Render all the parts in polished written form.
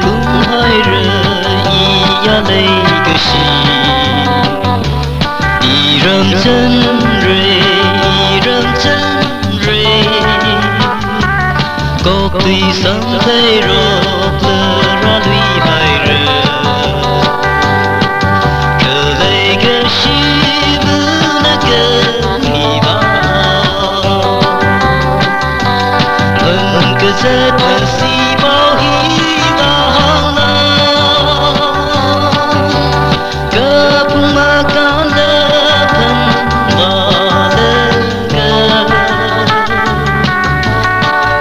cũng hai rơi ya lấy cái gì đi rầm chân rê rầm chân rê có tùy sáng thấy rõ lơ ra lùi hai rơi cờ lấy cái gì bữa na cờ hi ba hơn cờ rất hơn si bao hi ba hang na cờ phung ma cao lơ thân ba lơ cờ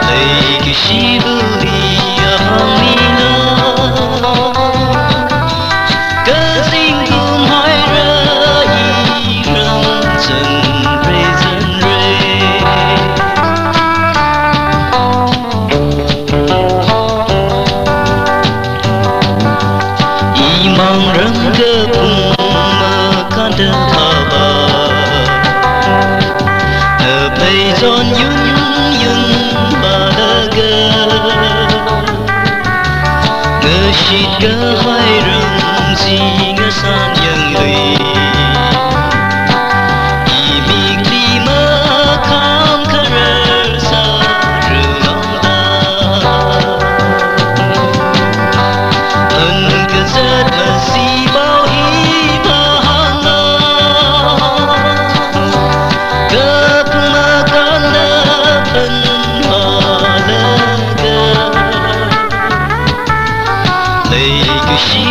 lấy cái gì bữa hi hang mi na cờ sinh cũng hai rơi răng chân rê chân rê mang răng cơ phung mơ can đơn thờ ở bây giòn yun bà lơ gơ ngơ shít cơ hai răng gì ngơ san yang lì mi kli mơ kham khờ rơ sa rơ long ta ân cơ rất là si bao hi ba hang na cơ phung ma can lơ thân ba lơ gơ lấy cái gì